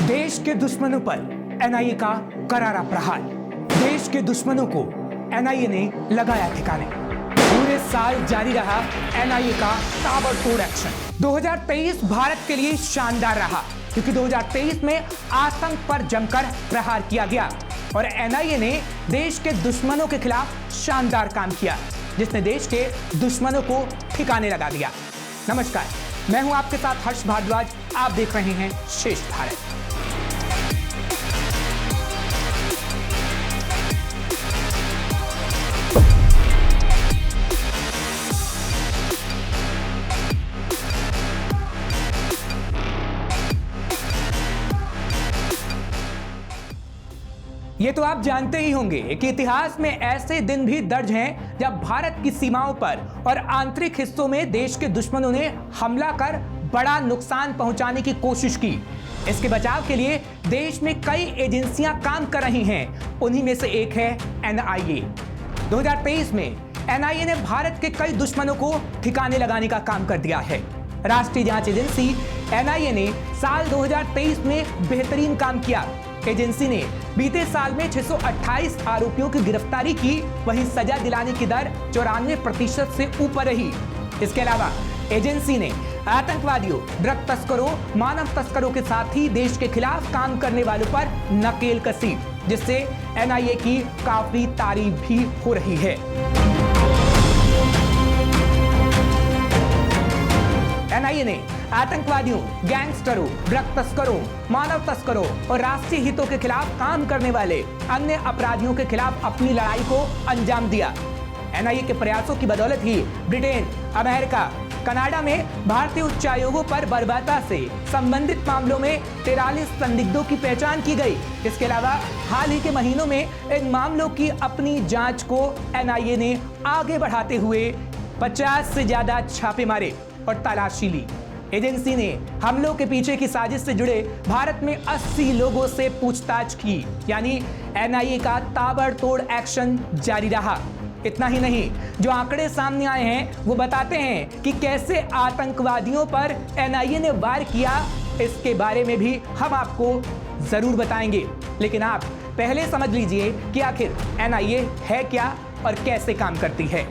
देश के दुश्मनों पर एनआईए का करारा प्रहार। देश के दुश्मनों को एनआईए ने लगाया ठिकाने। पूरे साल जारी रहा एनआईए का ताबड़तोड़ एक्शन। 2023 भारत के लिए शानदार रहा क्योंकि 2023 में आतंक पर जमकर प्रहार किया गया और एनआईए ने देश के दुश्मनों के खिलाफ शानदार काम किया, जिसने देश के दुश्मनों को ठिकाने लगा दिया। नमस्कार, मैं हूं आपके साथ हर्ष भारद्वाज। आप देख रहे हैं श्रेष्ठ भारत। ये तो आप जानते ही होंगे कि इतिहास में ऐसे दिन भी दर्ज हैं जब भारत की सीमाओं पर और आंतरिक हिस्सों में देश के दुश्मनों ने हमला कर बड़ा नुकसान पहुंचाने की कोशिश की। इसके बचाव के लिए देश में कई एजेंसियां काम कर रही हैं। उन्हीं में से एक है एनआईए। 2023 में एनआईए ने भारत के कई दुश्मनों को ठिकाने लगाने का काम कर दिया है। राष्ट्रीय जांच एजेंसी एनआईए ने साल 2023 में बेहतरीन काम किया। एजेंसी ने बीते साल में 628 आरोपियों की गिरफ्तारी की, वहीं सजा दिलाने की दर 94% से ऊपर रही। इसके अलावा एजेंसी ने आतंकवादियों, ड्रग तस्करों, मानव तस्करों के साथ ही देश के खिलाफ काम करने वालों पर नकेल कसी, जिससे एनआईए की काफी तारीफ भी हो रही है। एनआईए ने आतंकवादियों, गैंगस्टरों, ड्रग तस्करों, मानव तस्करों और राष्ट्रीय हितों के खिलाफ काम करने वाले अन्य अपराधियों के खिलाफ अपनी लड़ाई को अंजाम दिया। एनआईए के प्रयासों की बदौलत ही ब्रिटेन, अमेरिका, कनाडा में भारतीय उच्चायोगों पर बर्बरता से संबंधित मामलों में 43 संदिग्धों की पहचान की गई। इसके अलावा हाल ही के महीनों में इन मामलों की अपनी जांच को एनआईए ने आगे बढ़ाते हुए 50 से ज्यादा छापे मारे और तलाशी ली। एजेंसी ने हमलों के पीछे की साजिश से जुड़े भारत में 80 लोगों से पूछताछ की, यानी एनआईए का ताबड़तोड़ एक्शन जारी रहा। इतना ही नहीं, जो आंकड़े सामने आए हैं वो बताते हैं कि कैसे आतंकवादियों पर एनआईए ने वार किया। इसके बारे में भी हम आपको जरूर बताएंगे, लेकिन आप पहले समझ लीजिए कि आखिर एनआईए है क्या और कैसे काम करती है।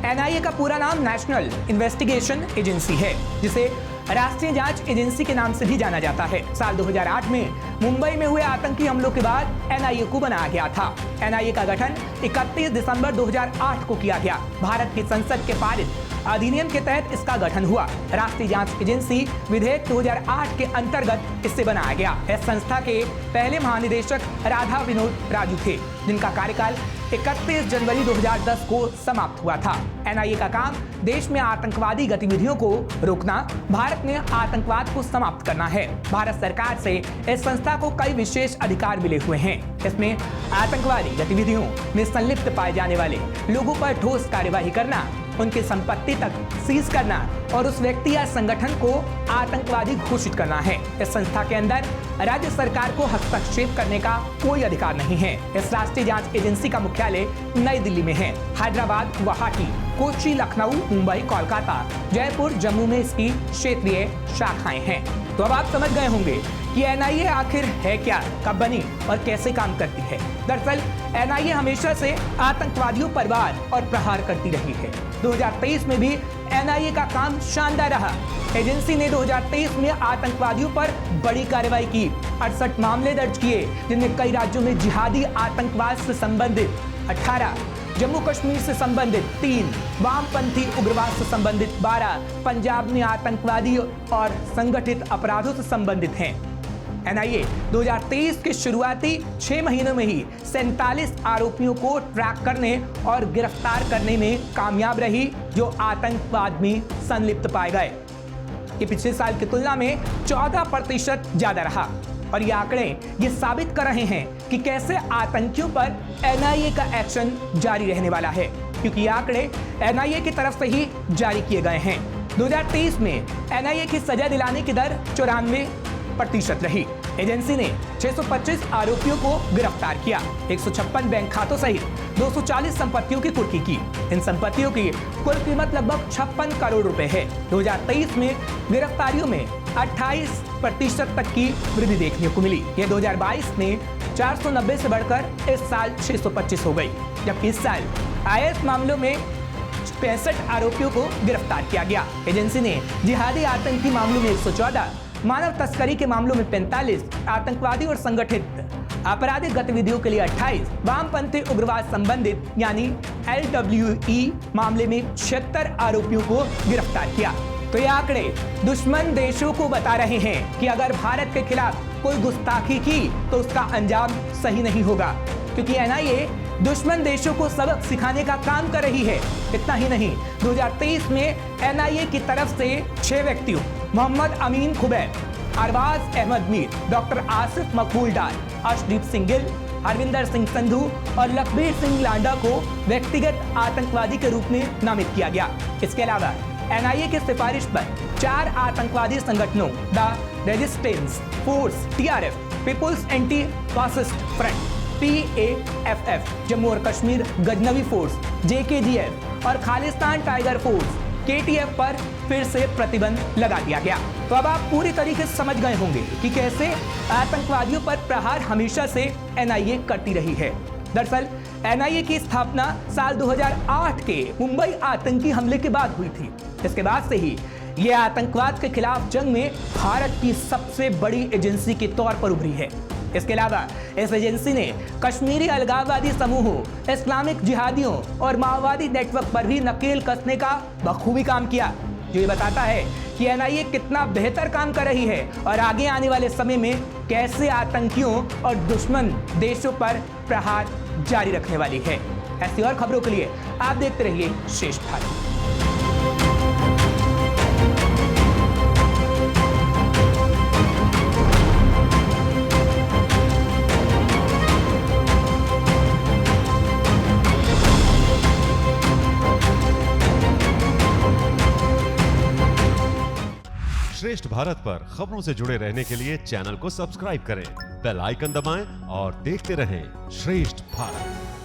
एनआईए का पूरा नाम नेशनल इन्वेस्टिगेशन एजेंसी है, जिसे राष्ट्रीय जांच एजेंसी के नाम से भी जाना जाता है। साल 2008 में मुंबई में हुए आतंकी हमलों के बाद एनआईए को बनाया गया था। एनआईए का गठन 31 दिसंबर 2008 को किया गया। भारत की संसद के पारित अधिनियम के तहत इसका गठन हुआ। राष्ट्रीय जांच एजेंसी विधेयक 2008 के अंतर्गत इससे बनाया गया। इस संस्था के पहले महानिदेशक राधा विनोद राजू थे, जिनका कार्यकाल 31 जनवरी 2010 को समाप्त हुआ था। एनआईए का काम देश में आतंकवादी गतिविधियों को रोकना, भारत में आतंकवाद को समाप्त करना है। भारत सरकार से इस संस्था को कई विशेष अधिकार मिले हुए हैं। इसमें आतंकवादी गतिविधियों में संलिप्त पाए जाने वाले लोगों पर ठोस कार्यवाही करना, उनकी संपत्ति तक सीज करना और उस व्यक्ति या संगठन को आतंकवादी घोषित करना है। इस संस्था के अंदर राज्य सरकार को हस्तक्षेप करने का कोई अधिकार नहीं है। इस राष्ट्रीय जांच एजेंसी का मुख्यालय नई दिल्ली में है। हैदराबाद, गुवाहाटी, कोच्चि, लखनऊ, मुंबई, कोलकाता, जयपुर, जम्मू में इसकी क्षेत्रीय शाखाएं हैं। तो अब आप समझ गए होंगे कि एनआईए आखिर है क्या, कब बनी और कैसे काम करती है। दरअसल एनआईए हमेशा से आतंकवादियों पर वार और प्रहार करती रही है। 2023 में भी एनआईए का काम शानदार रहा। एजेंसी ने 2023 में आतंकवादियों पर बड़ी कार्रवाई की। 68 मामले दर्ज किए, जिनमें कई राज्यों में जिहादी आतंकवाद से संबंधित 18, जम्मू कश्मीर से संबंधित 3, वामपंथी उग्रवाद से संबंधित 12, पंजाब में आतंकवादी और संगठित अपराधों से संबंधित हैं। एनआईए 2023 के शुरुआती 6 महीनों में ही 47 आरोपियों को ट्रैक करने और गिरफ्तार करने में कामयाब रही, जो आतंकवाद में संलिप्त पाए गए। ये पिछले साल की तुलना में 14% ज्यादा रहा और ये आंकड़े ये साबित कर रहे हैं कि कैसे आतंकियों पर एनआईए का एक्शन जारी रहने वाला है, क्योंकि ये आंकड़े एनआईए की तरफ से ही जारी किए गए हैं। 2023 में एनआईए की सजा दिलाने की दर 94% रही। एजेंसी ने 625 आरोपियों को गिरफ्तार किया, 156 बैंक खातों सहित 240 संपत्तियों की कुर्की की। इन संपत्तियों की कुल कीमत लगभग 56 करोड़ रुपए है। 2023 में गिरफ्तारियों में 28% तक की वृद्धि देखने को मिली। ये 2022 में 490 से बढ़कर इस साल 625 हो गई, जबकि इस साल IS मामलों में 65 आरोपियों को गिरफ्तार किया गया। एजेंसी ने जिहादी आतंकी मामलों में 114, मानव तस्करी के मामलों में 45, आतंकवादी और संगठित आपराधिक गतिविधियों के लिए 28, वामपंथी उग्रवाद संबंधित यानी LWE मामले में 76 आरोपियों को गिरफ्तार किया। तो ये आंकड़े दुश्मन देशों को बता रहे हैं कि अगर भारत के खिलाफ कोई गुस्ताखी की तो उसका अंजाम सही नहीं होगा, क्योंकि NIA दुश्मन देशों को सबक सिखाने का काम कर रही है। इतना ही नहीं, 2023 में NIA की तरफ से 6 व्यक्तियों मोहम्मद अमीन खुबैब, अरबाज अहमद मीर, डॉक्टर आसिफ मकबूल डार, अर्शदीप सिंह गिल, हरविंदर सिंह संधू और लखबीर सिंह लांडा को व्यक्तिगत आतंकवादी के रूप में नामित किया गया। इसके अलावा NIA की सिफारिश पर 4 आतंकवादी संगठनों the resistance force TRF, people's anti fascist front PAFF, Jammu और कश्मीर गजनवी फोर्स JKGF और खालिस्तान टाइगर फोर्स KTF पर फिर से प्रतिबंध लगा दिया गया। तो अब आप पूरी तरीके से समझ गए होंगे कि कैसे आतंकवादियों पर प्रहार हमेशा से NIA करती रही है। दरअसल NIA की स्थापना साल 2008 के मुंबई आतंकी हमले के बाद हुई थी। इसके बाद से ही यह आतंकवाद के खिलाफ जंग में भारत की सबसे बड़ी एजेंसी के तौर पर उभरी है। इसके अलावा इस एजेंसी ने कश्मीरी अलगाववादी समूहों, इस्लामिक जिहादियों और माओवादी नेटवर्क पर भी नकेल कसने का बखूबी काम किया, जो ये बताता है कि NIA कितना बेहतर काम कर रही है और आगे आने वाले समय में कैसे आतंकियों और दुश्मन देशों पर प्रहार जारी रखने वाली है। ऐसी और खबरों के लिए आप देखते रहिए श्रेष्ठ भारत। श्रेष्ठ भारत पर खबरों से जुड़े रहने के लिए चैनल को सब्सक्राइब करें, बेल आइकन दबाएं और देखते रहें श्रेष्ठ भारत।